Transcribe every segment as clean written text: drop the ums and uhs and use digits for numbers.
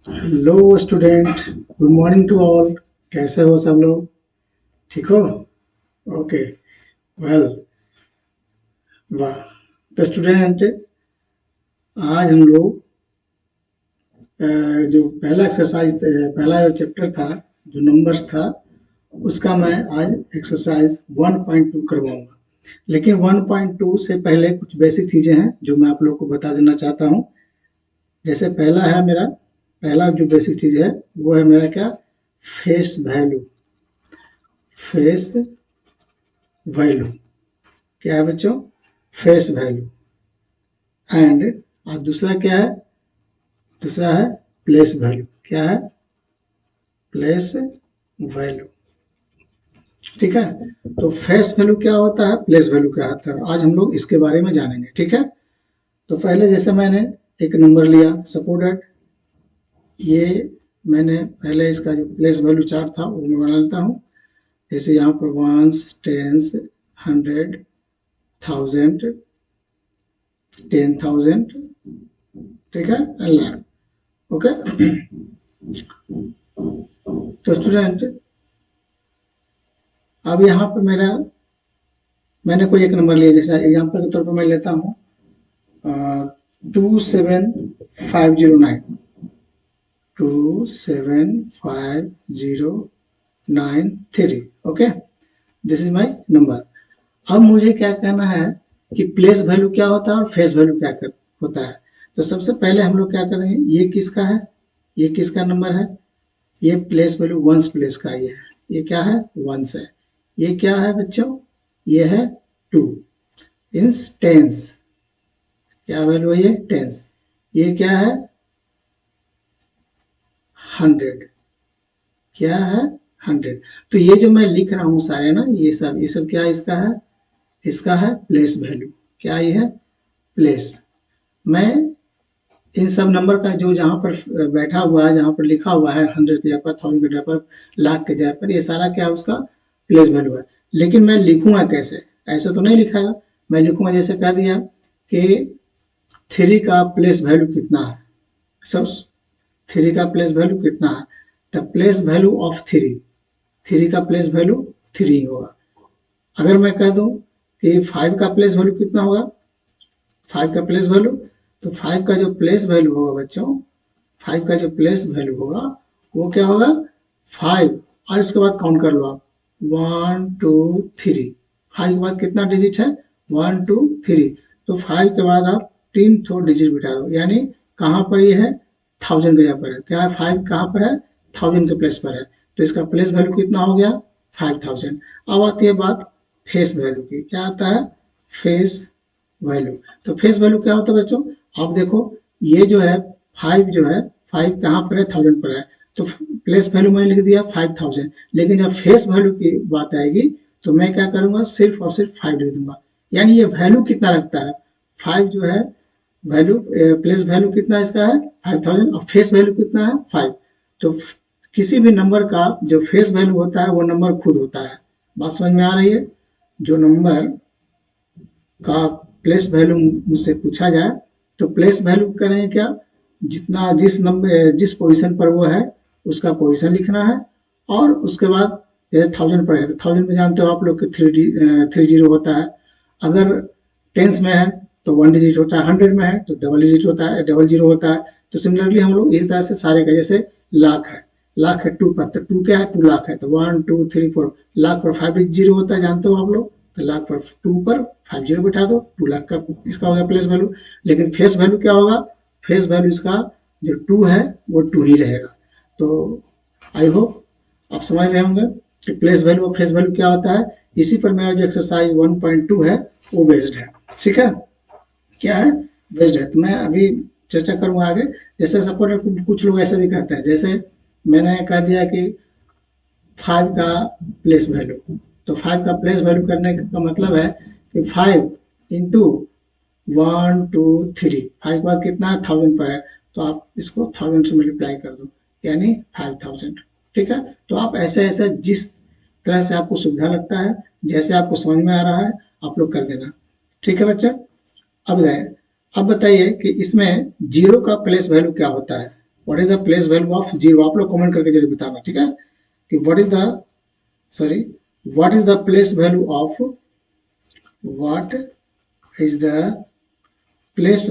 Hello student, good morning to all. कैसे हो सब लोग? ठीक हो? ओके, वेल, वाह। तो स्टूडेंट, आज हम लोग जो पहला एक्सरसाइज, पहला जो चैप्टर था, जो नंबर्स था, उसका मैं आज एक्सरसाइज 1.2 करवाऊंगा। लेकिन 1.2 से पहले कुछ बेसिक चीजें हैं जो मैं आप लोग को बता देना चाहता हूँ। जैसे पहला है मेरा, पहला जो बेसिक चीज है वो है मेरा क्या? Face value. फेस वैल्यू क्या है बच्चों? Face value. एंड और दूसरा क्या है? दूसरा है प्लेस वैल्यू। क्या है? Place value. ठीक है। तो फेस वैल्यू क्या होता है, प्लेस वैल्यू क्या होता है, आज हम लोग इसके बारे में जानेंगे। ठीक है। तो पहले जैसे मैंने एक नंबर लिया, सपोर्टेड, ये मैंने पहले इसका जो प्लेस वैल्यू चार्ट था वो मैं बना लेता हूँ। जैसे यहाँ पर वंस, टेंस, 100, 1000, 10,000, ठीक है, लाख। ओके। तो स्टूडेंट, अब यहाँ पर मैंने कोई एक नंबर लिया, जैसे एग्जाम्पल के तौर पर मैं लेता हूँ 27509। 27509 3। Okay, this is my number. अब मुझे क्या कहना है कि प्लेस वैल्यू क्या होता है और फेस वैल्यू क्या होता है। तो सबसे पहले हम लोग क्या करेंगे, ये किसका है, ये किसका नंबर है? ये प्लेस वैल्यू वंस प्लेस का ये है। ये क्या है? वंस है। ये क्या है बच्चों? ये है 2 मीन्स टेंस। क्या वैल्यू है ये? टेंस। ये क्या है? 100। क्या है? 100। तो ये जो मैं लिख रहा हूँ सारे ना, ये सब क्या इसका है? इसका है प्लेस वैल्यू। क्या ये है? प्लेस। मैं इन सब नंबर का जो जहाँ पर बैठा हुआ है, जहाँ पर लिखा हुआ है 100 के जगह पर, 1000 के जगह पर, लाख के जगह पर, ये सारा क्या है? उसका प्लेस वैल्यू है। लेकिन मैं लिखूंगा कैसे? ऐसे तो नहीं लिखागा। मैं लिखूंगा जैसे कह दिया कि 3 का प्लेस वैल्यू कितना है। सब 3 का प्लेस वैल्यू कितना है? The place value of 3। 3 का प्लेस वैल्यू 3 होगा। अगर मैं कह दूं कि 5 का प्लेस वैल्यू कितना होगा? 5 का प्लेस वैल्यू, तो 5 का जो प्लेस वैल्यू होगा बच्चों, 5 का जो प्लेस वैल्यू होगा वो क्या होगा? 5। और इसके बाद काउंट कर लो आप, 1 2 3। 5 के बाद कितना डिजिट है? 1 2 3। तो 5 के बाद आप 3 ठो डिजिट बिठा दो, यानी कहाँ पर ये है? 1000 के जगह पर है। क्या है? 5 कहाँ पर है? 1000 के प्लेस पर है। तो इसका प्लेस वैल्यू कितना हो गया? 5000। अब आती है बात फेस वैल्यू की। क्या आता है? Face value. तो फेस वैल्यू क्या होता है बच्चों? आप देखो, ये जो है 5 जो है, 5 कहाँ पर है? 1000 पर है। तो प्लेस वैल्यू मैंने लिख दिया 5000। लेकिन जब फेस वैल्यू की बात आएगी तो मैं क्या करूंगा? सिर्फ और सिर्फ 5 लिख दूंगा। यानी ये वैल्यू कितना रखता है? 5 जो है वैल्यू, प्लेस वैल्यू कितना इसका है? 5000। और फेस वैल्यू कितना है? 5। तो किसी भी नंबर का जो फेस वैल्यू होता है वो नंबर खुद होता है। बात समझ में आ रही है? जो नंबर का प्लेस वैल्यू मुझसे पूछा जाए तो प्लेस वैल्यू करेंगे क्या? जितना जिस नंबर जिस पोजीशन पर वो है उसका पोजीशन लिखना है। और उसके बाद जैसे 1000 पर है तो 1000 में जानते हो आप लोग कि 30 होता है। अगर टेंस में है तो 1 डिजिट होता है, 100 में है तो डबल डिजिट होता है, डबल जीरो होता है। तो सिमिलरली हम लोग इस तरह से सारे का, जैसे लाख है, लाख है 2 पर, तो 2 क्या है? 2 लाख है, तो 1 2 3 4। लाख पर 5 जीरो होता है, जानते हो आप लोग। तो लाख पर 2 पर 5 जीरो बिठा दो, 2 लाख का इसका हो गया प्लेस वैल्यू। लेकिन फेस वैल्यू क्या होगा? फेस वैल्यू इसका जो 2 है वो 2 ही रहेगा। तो आई होप आप समझ रहे होंगे कि प्लेस वैल्यू और फेस वैल्यू क्या होता है। इसी पर मेरा जो एक्सरसाइज 1.2 है वो बेस्ड है। ठीक है, क्या है? बेस्ड है। तो मैं अभी चर्चा करूंगा आगे। जैसे सपोर्ट कुछ लोग ऐसे भी कहते हैं, जैसे मैंने कह दिया कि 5 का प्लेस वैल्यू, तो 5 का प्लेस वैल्यू करने का मतलब है कि 5 इंटू 1 2 3। 5 के बाद कितना है? 1000 पर है, तो आप इसको 1000 से मल्टीप्लाई कर दो, यानी 5000। ठीक है। तो आप ऐसे ऐसे जिस तरह से आपको सुविधा लगता है, जैसे आपको समझ में आ रहा है, आप लोग कर देना। ठीक है बच्चा। अब बताइए कि इसमें जीरो का प्लेस वैल्यू क्या होता है? What is the place value of 0, आप लोग कमेंट करके जरूर बताना, ठीक है, कि what is the place value of, what is the place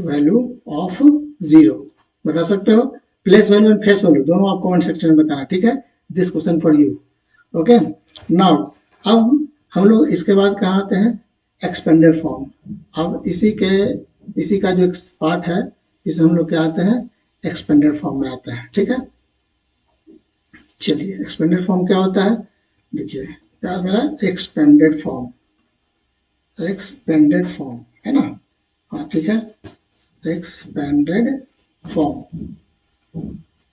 value of 0, बता सकते हो। Place value and face value दोनों आप कमेंट सेक्शन में बताना, ठीक है। This question for you, okay. Now अब हम लोग इसके बाद कहाँ आते हैं, एक्सपेंडेड फॉर्म। अब इसी का जो एक पार्ट है, इसे हम लोग क्या आते हैं, एक्सपेंडेड फॉर्म में आते हैं, ठीक है। चलिए, एक्सपेंडेड फॉर्म क्या होता है, देखिए क्या मेरा एक्सपेंडेड फॉर्म है ना, हाँ ठीक है, एक्सपेंडेड फॉर्म।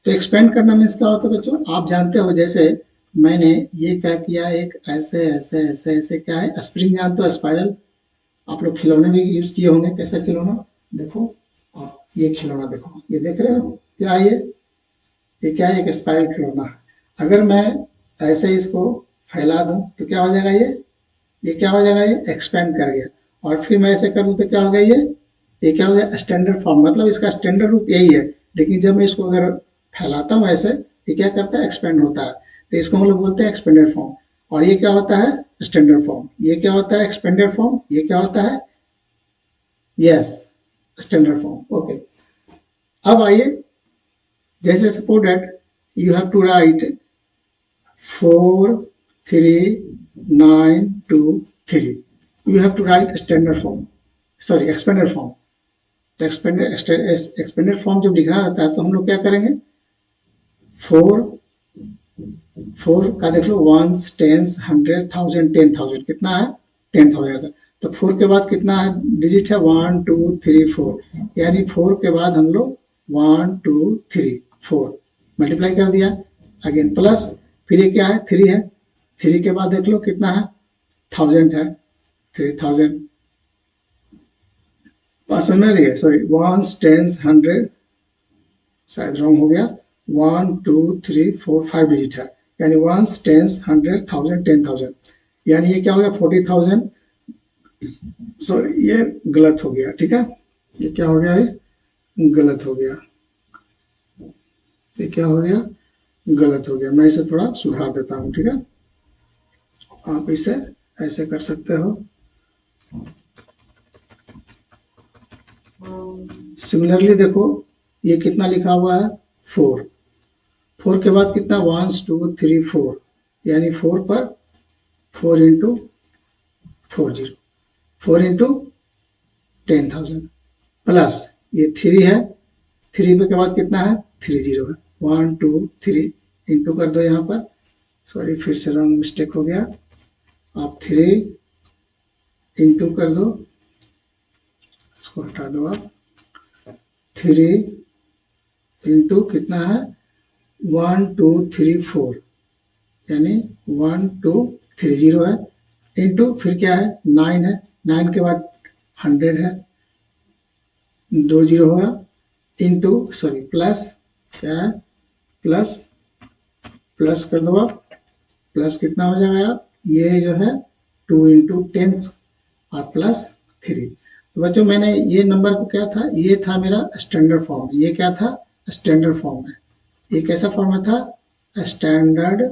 तो एक्सपेंड करना मीन्स क्या होता है बच्चों, आप जानते हो, जैसे मैंने ये क्या किया, एक ऐसे ऐसे ऐसे ऐसे क्या है, स्प्रिंग जानते हो, स्पाइरल, आप लोग खिलौने भी यूज किए होंगे, कैसा खिलौना, देखो आप ये खिलौना देखो, ये देख रहे हो क्या है, ये क्या है, एक स्पाइरल खिलौना है। अगर मैं ऐसे इसको फैला दूं तो क्या हो जाएगा, ये क्या हो जाएगा, ये एक्सपेंड कर गया। और फिर मैं ऐसे कर दूं तो क्या हो गया, ये क्या हो गया, स्टैंडर्ड फॉर्म, मतलब इसका स्टैंडर्ड रूप यही है। लेकिन जब मैं इसको अगर फैलाता हूँ ऐसे, ये क्या करता है, एक्सपेंड होता है, तो इसको हम लोग बोलते हैं एक्सपेंडेड फॉर्म। और ये क्या होता है, स्टैंडर्ड फॉर्म। ये क्या होता है, एक्सपेंडेड फॉर्म। ये क्या होता है, यस, स्टैंडर्ड फॉर्म, ओके। अब आइए, जैसे suppose that you have to write 4 3 9 2 3, you have to write standard form, sorry expanded form। तो एक्सपेंडेड फॉर्म जब लिखना रहता है तो हम लोग क्या करेंगे, 4 का देख लो, 1 10 100 1000 10,000 कितना है, 10,000। तो 4 के बाद कितना है डिजिट है, 1 2 3 4, यानी 4 के बाद हम लोग 1 2 3 4 मल्टीप्लाई कर दिया, अगेन प्लस, फिर ये क्या है, 3 है, 3 के बाद देख लो कितना है, 1000 है, 3000, समझ रही है, सॉरी 1 10 100, शायद रॉन्ग हो गया, 1 2 3 4 5 डिजिट है, यानी 1 10 100 1000 10,000, यानी ये क्या हो गया, 40,000, सॉरी ये गलत हो गया, ठीक है, ये क्या हो गया, ये गलत हो गया, ये क्या हो गया, गलत हो गया। मैं इसे थोड़ा सुधार देता हूँ, ठीक है, आप इसे ऐसे कर सकते हो। सिमिलरली देखो, ये कितना लिखा हुआ है, 4 के बाद कितना, 1 2 3 4, यानी 4 पर 4 इंटू 40, 4 इंटू 10,000, प्लस ये 3 है, 3 के बाद कितना है, 30 है, 1 2 3 इंटू कर दो यहाँ पर, सॉरी फिर से रॉन्ग मिस्टेक हो गया, आप 3 इंटू कर दो, इसको हटा दो आप, 3 इंटू कितना है, 1 2 3 4, यानी 1 2 30 है, इंटू फिर क्या है, 9 है, 9 के बाद 100 है, 2 0 होगा, इंटू सॉरी प्लस, क्या है, प्लस कर दो आप, प्लस कितना हो जाएगा आप, ये जो है 2 इंटू 10 और प्लस 3। तो बच्चों मैंने ये नंबर को क्या था, ये था मेरा स्टैंडर्ड फॉर्म, ये क्या था, स्टैंडर्ड फॉर्म में, ये कैसा फॉर्म में था, स्टैंडर्ड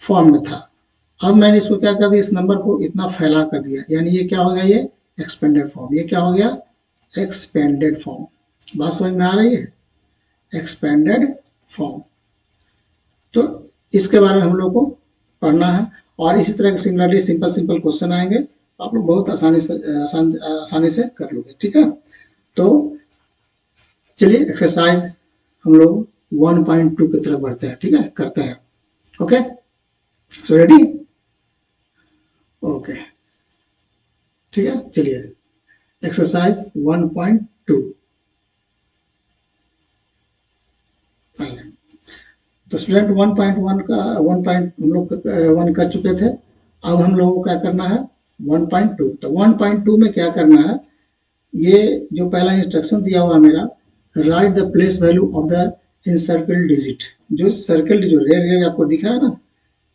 फॉर्म में था। अब मैंने इसको क्या कर दिया, इस नंबर को इतना फैला कर दिया, यानी ये क्या हो गया, ये एक्सपेंडेड फॉर्म, ये क्या हो गया, एक्सपेंडेड फॉर्म। बात समझ में आ रही है, एक्सपेंडेड फॉर्म। तो इसके बारे में हम लोग को पढ़ना है, और इसी तरह के सिमिलरली सिंपल क्वेश्चन आएंगे, आप लोग बहुत आसानी से कर लोगे, ठीक है। तो चलिए एक्सरसाइज हम लोग 1.2 की तरफ बढ़ते हैं, ठीक है, करते हैं, ओके, सो रेडी, ओके, ठीक है। चलिए एक्सरसाइज 1.2, तो स्टूडेंट 1.1 का 1. हम लोग 1 कर चुके थे, अब हम लोगों को क्या करना है 1.2। तो 1.2 में क्या करना है, ये जो पहला इंस्ट्रक्शन दिया हुआ मेरा, right the place value of the encircle digit, जो सर्कल जो रेड आपको दिख रहा है ना,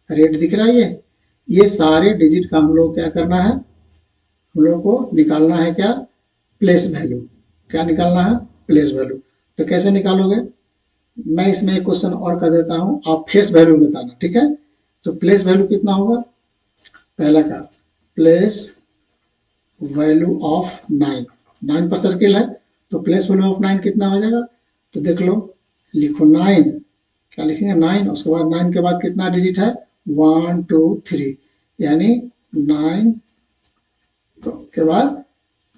रेड दिख रहा है, ये सारे डिजिट का हम लोग क्या करना है, हम लोग को निकालना है क्या, प्लेस वैल्यू, क्या निकालना है, प्लेस वैल्यू। तो कैसे निकालोगे, मैं इसमें एक क्वेश्चन और कर देता हूं, आप फेस वैल्यू बताना, ठीक है। तो प्लेस वैल्यू कितना होगा, पहला का प्लेस वैल्यू ऑफ 9, 9 पर सर्किल है, तो प्लेस वैल्यू ऑफ 9 कितना हो जाएगा, तो देख लो, लिखो 9, क्या लिखेंगे 9, उसके बाद 9 के बाद कितना डिजिट है 1 2 3, यानी 9 के बाद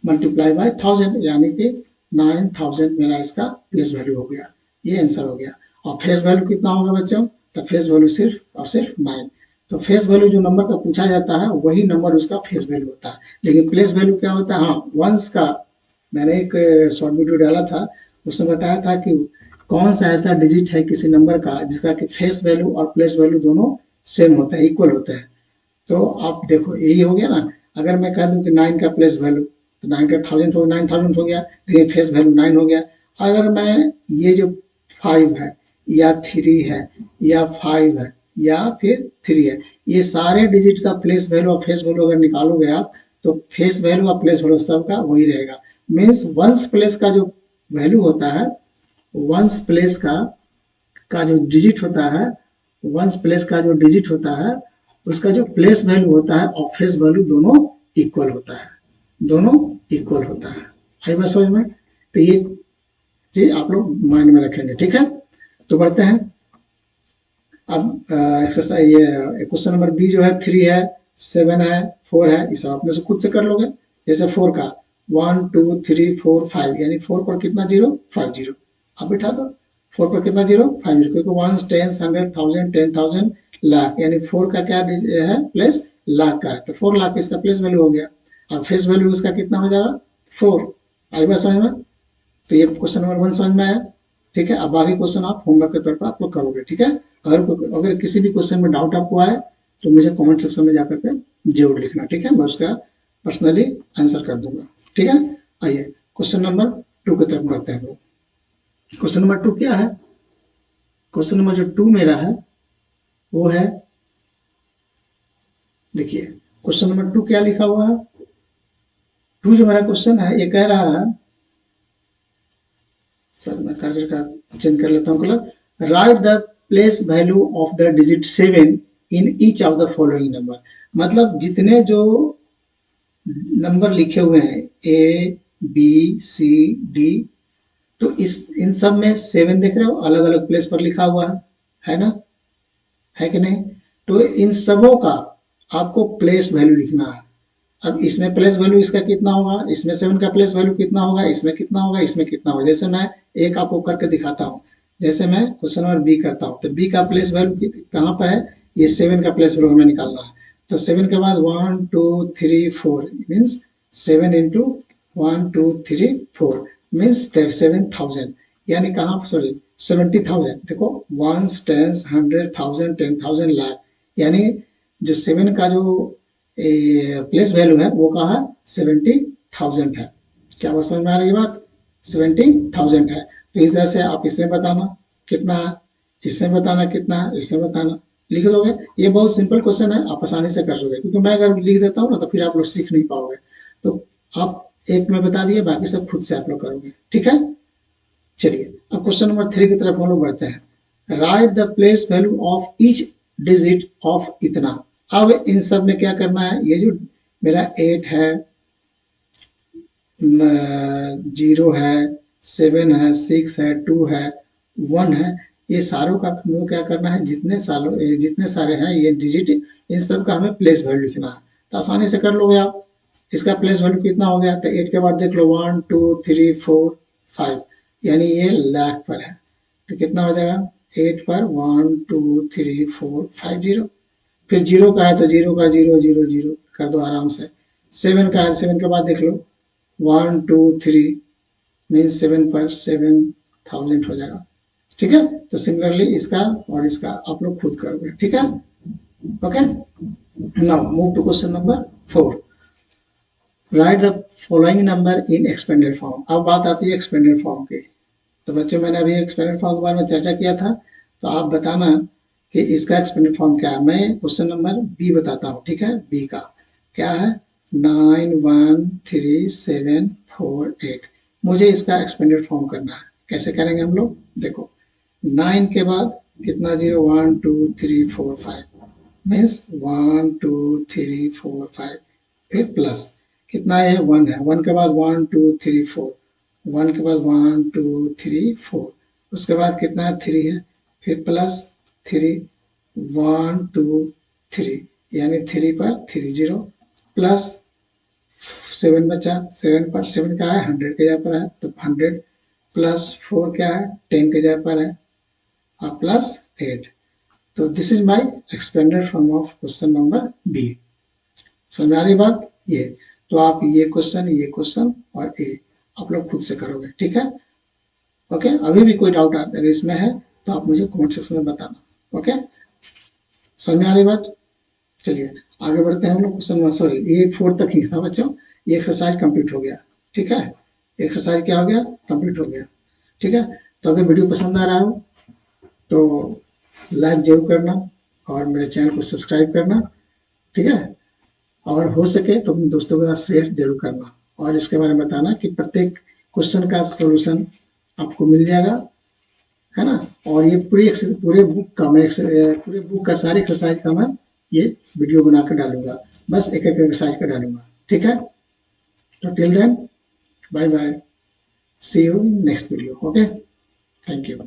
मल्टीप्लाई बाय 1000, यानी कि 9000 मेरा इसका प्लेस वैल्यू हो गया, ये आंसर हो गया। और फेस वैल्यू कितना होगा बच्चों, तो फेस वैल्यू सिर्फ और सिर्फ 9। तो फेस वैल्यू जो नंबर का पूछा जाता है वही नंबर उसका फेस वैल्यू होता है, लेकिन प्लेस वैल्यू क्या होता है, हाँ वंस का मैंने एक शॉर्ट वीडियो डाला था, उसमें बताया था कि कौन सा ऐसा डिजिट है किसी नंबर का जिसका कि फेस वैल्यू और प्लेस वैल्यू दोनों सेम होता है, इक्वल होता है। तो आप देखो यही हो गया ना, अगर मैं कह दूं कि 9 का प्लेस वैल्यू, तो 9 का 9000 हो गया, लेकिन फेस वैल्यू 9 हो गया। अगर मैं ये जो 5 है या 3 है या 5 है या फिर 3 है, ये सारे डिजिट का प्लेस वैल्यू और फेस वैल्यू अगर निकालोगे आप, तो फेस वैल्यू और प्लेस वैल्यू सबका वही रहेगा। मीन्स वंस प्लेस का जो वैल्यू होता है, वंस प्लेस का जो डिजिट होता है, वंस प्लेस का जो डिजिट होता है, उसका जो प्लेस वैल्यू होता है और फेस वैल्यू दोनों इक्वल होता है, दोनों इक्वल होता है। आई बात समझ में, तो ये चीज आप लोग माइंड में रखेंगे, ठीक है। तो बढ़ते हैं अब एक्सरसाइज, ये क्वेश्चन नंबर बी जो है 3 है, 7 है, 4 है, ये सब अपने से खुद से कर लोगे। जैसे 4 का 1 2 3 4 5, यानी 4 पर कितना जीरो 5 जीरो, आप बिठा दो। 4 पर कितना जीरो 5 जीरो, क्योंकि 1 10 100 1000 10,000 लाख, यानी 4 का क्या है प्लेस लाख का है, तो 4 लाख इसका प्लेस वैल्यू हो गया। अब फेस वैल्यू इसका कितना हो जाएगा 4। आई बात समझ में, तो ये क्वेश्चन नंबर 1 समझ में आया, ठीक है। अब बाकी क्वेश्चन आप होमवर्क के तौर पर आप लोग करोगे, ठीक है। अगर किसी भी क्वेश्चन में डाउट आपको आए तो मुझे कमेंट सेक्शन में जाकर के जरूर लिखना, ठीक है, मैं उसका पर्सनली आंसर कर दूंगा, ठीक है। आइए क्वेश्चन नंबर 2 की तरफ बढ़ते हैं। क्वेश्चन नंबर 2 क्या है, क्वेश्चन नंबर जो 2 मेरा है वो है, देखिए क्वेश्चन नंबर 2 क्या लिखा हुआ है, 2 जो मेरा क्वेश्चन है ये कह रहा है, सर मैं कर्सर का चेंज कर लेता हूँ colour, right the place value of the digit 7 in each of the following number. मतलब जितने जो नंबर लिखे हुए हैं ए बी सी डी, तो इस इन सब में 7 देख रहे हो अलग अलग प्लेस पर लिखा हुआ है ना, है कि नहीं। तो इन सबों का आपको प्लेस वैल्यू लिखना है। अब इसमें प्लेस वैल्यू इसका कितना होगा, इसमें 7 का प्लेस वैल्यू कितना होगा, इसमें कितना होगा, इसमें कितना होगा। जैसे मैं एक आपको करके दिखाता हूँ, जैसे मैं क्वेश्चन नंबर बी करता हूँ, तो बी का प्लेस वैल्यू कहाँ पर है, ये 7 का प्लेस वैल्यू हमें निकालना है। तो 7 के बाद 1 2 3 4 मीन्स 7 इंटू 1 2 3 4 मीन्स 7,000, यानी कहाँ, सॉरी 70,000। देखो 1 10 100 1000 10,000 लाख, यानी जो 7 का जो प्लेस वैल्यू है वो कहा 70,000 है। क्या बात समझ में आ रही है बात, 70,000 है। तो इस तरह से आप इसमें बताना कितना है, इसमें बताना कितना है, इसमें बताना, लिख दोगे। ये बहुत सिंपल क्वेश्चन है, आप आसानी से कर दोगे, क्योंकि मैं अगर लिख देता हूँ ना तो फिर आप लोग सीख नहीं पाओगे। तो आप एक में बता दिए, बाकी सब खुद से आप लोग करोगे, ठीक है। चलिए अब क्वेश्चन नंबर 3 की तरफ हम लोग बढ़ते हैं। Right the place value of each digit of इतना। अब इन सब में क्या करना है, ये जो मेरा 8 है, 0 है, 7 है, 6 है, 2 है, 1 है, ये सारों का हम लोग क्या करना है, जितने सारे हैं ये डिजिट, इन सब का हमें प्लेस वैल्यू लिखना है। तो आसानी से कर लोगे आप। इसका प्लेस वैल्यू कितना हो गया, तो 8 के बाद देख लो 1 2 3 4 5, यानी ये लाख पर है, तो कितना हो जाएगा 8 पर 1 2 3 4 5 0। फिर 0 का है तो 0 का 0 0 0 कर दो आराम से। 7 का है, 7 के बाद देख लो 1 2 3 मीन्स 7 पर 7,000 हो जाएगा, ठीक है। तो सिमिलरली इसका और इसका आप लोग खुद करोगे, ठीक है। Okay, now move to question number 4। Write the following number in expanded form. अब बात आती है एक्सपेंडेड फॉर्म की। तो बच्चों मैंने अभी एक्सपेंडेड फॉर्म के बारे में चर्चा किया था, तो आप बताना कि इसका एक्सपेंडेड फॉर्म क्या है। मैं क्वेश्चन नंबर बी बताता हूँ, ठीक है। बी का क्या है 9 1 3 7 4 8, मुझे इसका एक्सपेंडेड फॉर्म करना है। कैसे करेंगे हम लोग, देखो 9 के बाद कितना जीरो, 1 2 3 4 5 मीन्स 1 2 3 4 5, फिर प्लस कितना है 1 है, 1 के बाद 1 2 3 4, 1 के बाद 1 2 3 4, उसके बाद कितना है 3 है, फिर प्लस 3 1 2 3 यानी 3 पर 3 जीरो, प्लस 7 बचा, 7 पर 7 का है 100 के जगह पर है तो 100, प्लस 4 क्या है 10 के जगह पर है और प्लस 8। तो this is my expanded form of question number B. समझ में आ रही बात ये, तो आप ये क्वेश्चन और ए आप लोग खुद से करोगे, ठीक है। ओके, अभी भी कोई डाउट अगर इसमें है तो आप मुझे कमेंट सेक्शन में बताना। ओके, समझ में आ रही बात। चलिए आगे बढ़ते हैं हम लोग क्वेश्चन नंबर, सॉरी ये 4 तक ही था बच्चों, ये एक्सरसाइज कंप्लीट हो गया, ठीक है। एक्सरसाइज क्या हो गया, कंप्लीट हो गया, ठीक है। तो अगर वीडियो पसंद आ रहा हो तो लाइक जरूर करना और मेरे चैनल को सब्सक्राइब करना, ठीक है। और हो सके तो अपने दोस्तों के साथ शेयर जरूर करना और इसके बारे में बताना कि प्रत्येक क्वेश्चन का सोल्यूशन आपको मिल जाएगा, है ना। और ये पूरे बुक का मैं पूरे बुक का सारे एक्सरसाइज का मैं ये वीडियो बना कर डालूंगा, बस एक एक एक्सरसाइज का डालूंगा, ठीक है। तो till then bye bye, see you in next video. Okay, thank you.